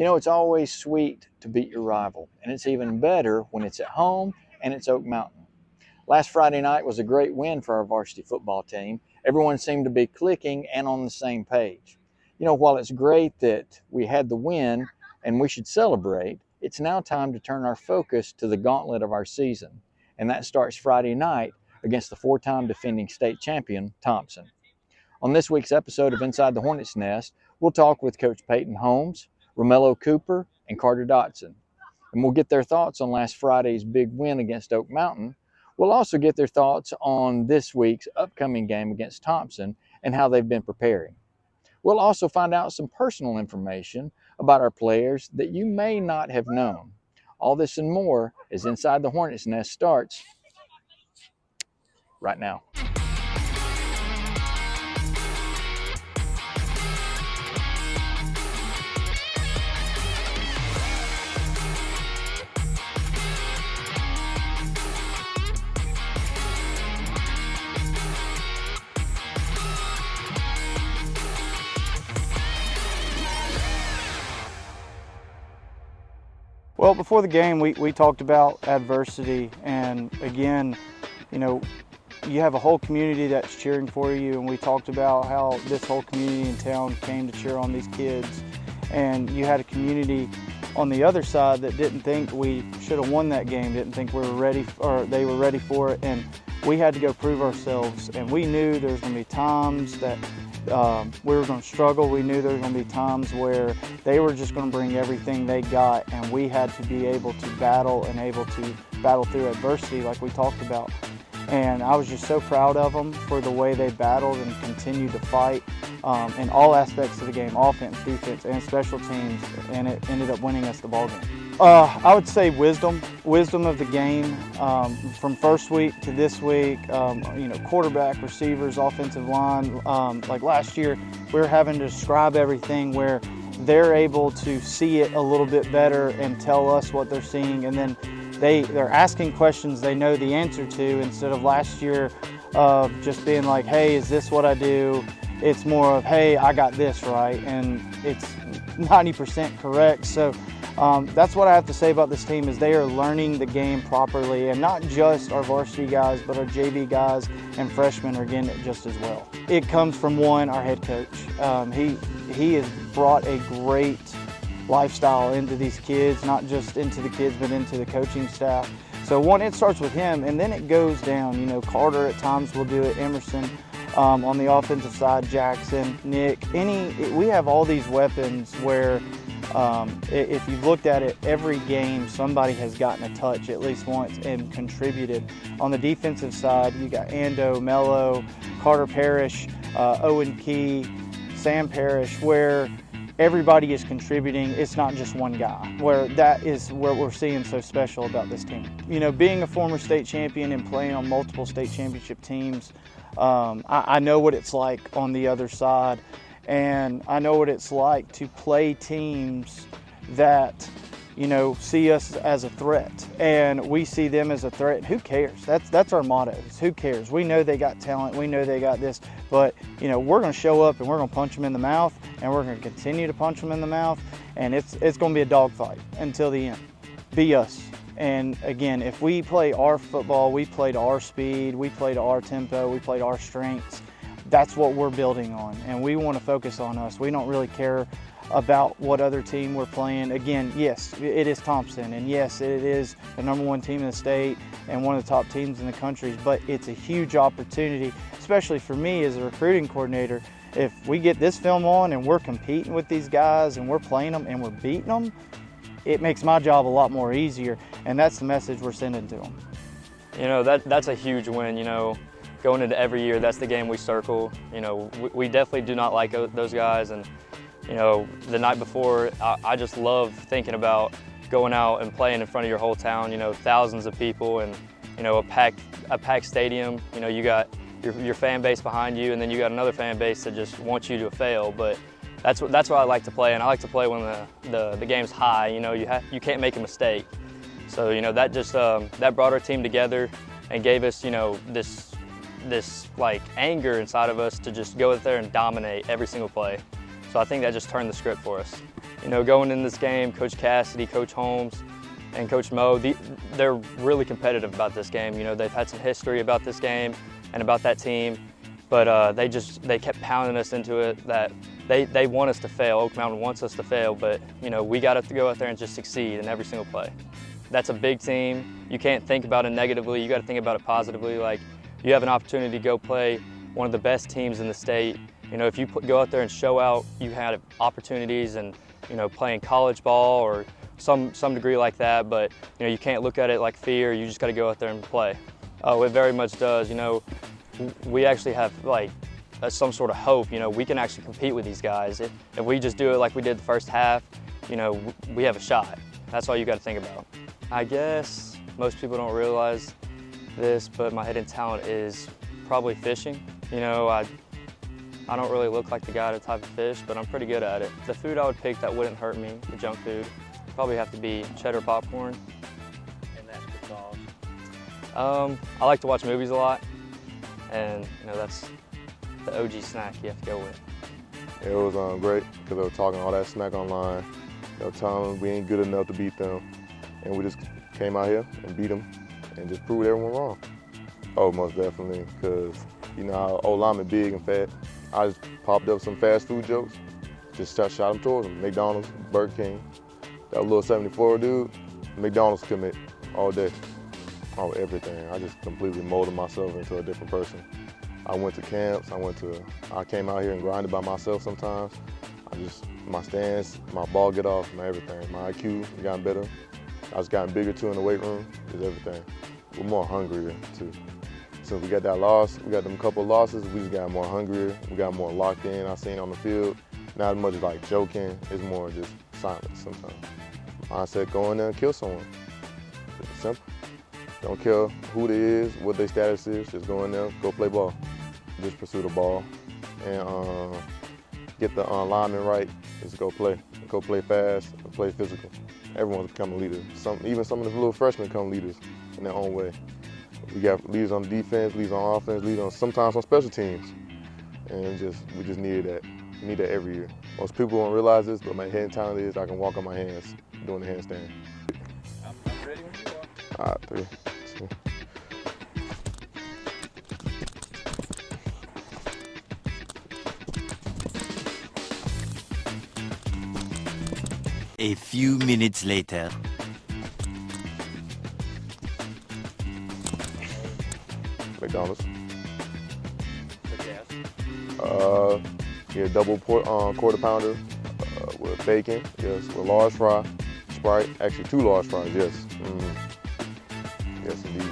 You know, it's always sweet to beat your rival, and it's even better when it's at home and it's Oak Mountain. Last Friday night was a great win for our varsity football team. Everyone seemed to be clicking and on the same page. You know, while it's great that we had the win and we should celebrate, it's now time to turn our focus to the gauntlet of our season, and that starts Friday night against the four-time defending state champion, Thompson. On this week's episode of Inside the Hornets Nest, we'll talk with Coach Peyton Holmes, Romello Cooper, and Carter Dotson. And we'll get their thoughts on last Friday's big win against Oak Mountain. We'll also get their thoughts on this week's upcoming game against Thompson and how they've been preparing. We'll also find out some personal information about our players that you may not have known. All this and more as Inside the Hornets Nest starts right now. Well, before the game, we talked about adversity, and again, you know, you have a whole community that's cheering for you, and we talked about how this whole community in town came to cheer on these kids, and you had a community on the other side that didn't think we should have won that game, didn't think we were ready, or they were ready for it, and we had to go prove ourselves, and we knew there was going to be times that we were going to struggle. We knew there were going to be times where they were just going to bring everything they got, and we had to be able to battle and able to battle through adversity like we talked about. And I was just so proud of them for the way they battled and continued to fight in all aspects of the game, offense, defense, and special teams, and it ended up winning us the ball game. I would say wisdom of the game from first week to this week. You know, quarterback, receivers, offensive line. Like last year, we were having to describe everything where they're able to see it a little bit better and tell us what they're seeing, and then they're asking questions they know the answer to instead of last year of just being like, hey, is this what I do? It's more of, hey, I got this right, and it's 90% correct. So that's what I have to say about this team is they are learning the game properly, and not just our varsity guys, but our JV guys and freshmen are getting it just as well. It comes from our head coach. He has brought a great lifestyle into these kids, not just into the kids, but into the coaching staff. So it starts with him, and then it goes down. You know, Carter at times will do it, Emerson on the offensive side, Jackson, Nick. We have all these weapons where if you've looked at it, every game somebody has gotten a touch at least once and contributed. On the defensive side, you got Ando, Mello, Carter Parrish, Owen Key, Sam Parrish, where everybody is contributing. It's not just one guy, where that is what we're seeing so special about this team. You know, being a former state champion and playing on multiple state championship teams, I know what it's like on the other side, and I know what it's like to play teams that, you know, see us as a threat, and we see them as a threat. Who cares? That's our motto. Is who cares? We know they got talent. We know they got this, but you know, we're going to show up and we're going to punch them in the mouth, and we're going to continue to punch them in the mouth, and it's going to be a dogfight until the end. Be us. And again, if we play our football, we play to our speed, we play to our tempo, we play to our strengths. That's what we're building on, and we want to focus on us. We don't really care about what other team we're playing. Again, yes, it is Thompson, and yes, it is the #1 team in the state and one of the top teams in the country, but it's a huge opportunity, especially for me as a recruiting coordinator. If we get this film on and we're competing with these guys and we're playing them and we're beating them, it makes my job a lot more easier, and that's the message we're sending to them. You know, that's a huge win. You know, going into every year, that's the game we circle. You know, we definitely do not like those guys, and you know, the night before, I just love thinking about going out and playing in front of your whole town. You know, thousands of people, and you know, a packed stadium. You know, you got your fan base behind you, and then you got another fan base that just wants you to fail. But that's what I like to play, and I like to play when the game's high. You know, you can't make a mistake. So you know, that just that brought our team together and gave us, you know, this like anger inside of us to just go out there and dominate every single play. So I think that just turned the script for us. You know, going in this game, Coach Cassidy, Coach Holmes, and Coach Mo, they're really competitive about this game. You know, they've had some history about this game and about that team, but they kept pounding us into it that they want us to fail. Oak Mountain wants us to fail, but you know, we got to go out there and just succeed in every single play. That's a big team. You can't think about it negatively. You got to think about it positively. Like, you have an opportunity to go play one of the best teams in the state. You know, if you go out there and show out, you have opportunities and, you know, playing college ball or some degree like that, but you know, you can't look at it like fear. You just got to go out there and play. Oh, it very much does. You know, we actually have like some sort of hope. You know, we can actually compete with these guys. If we just do it like we did the first half, you know, we have a shot. That's all you got to think about. I guess most people don't realize this, but my hidden talent is probably fishing. You know, I don't really look like the guy to type of fish, but I'm pretty good at it. The food I would pick that wouldn't hurt me, the junk food, probably have to be cheddar popcorn. And that's because? I like to watch movies a lot, and you know, that's the OG snack you have to go with. It was great because they were talking all that smack online. They were telling them we ain't good enough to beat them, and we just came out here and beat them and just proved everyone wrong. Oh, most definitely, because you know how old linemen big and fat. I just popped up some fast food jokes, just shot them towards them. McDonald's, Burger King. That little 74 dude, McDonald's commit all day. Oh, everything. I just completely molded myself into a different person. I went to camps, I came out here and grinded by myself sometimes. My stance, my ball get off, my everything. My IQ has gotten better. I was gotten bigger too in the weight room, just everything. We're more hungrier too. Since we got that loss, we got them couple losses, we just got more hungrier, we got more locked in, I seen on the field. Not as much like joking, it's more just silence sometimes. Mindset, go in there and kill someone. It's simple. Don't care who they is, what their status is, just go in there, go play ball. Just pursue the ball and get the lineman right, just go play. Go play fast, play physical. Everyone's becoming a leader. Even some of the little freshmen become leaders in their own way. We got leaders on defense, leaders on offense, leaders sometimes on special teams. And we just needed that. We need that every year. Most people won't realize this, but my hidden talent is I can walk on my hands doing the handstand. I'm ready when you are. All right, 3, 2. A few minutes later. McDonald's. Yes. Yeah, double quarter pounder with bacon, yes, with large fry, Sprite, actually 2 large fries, yes. Yes, indeed.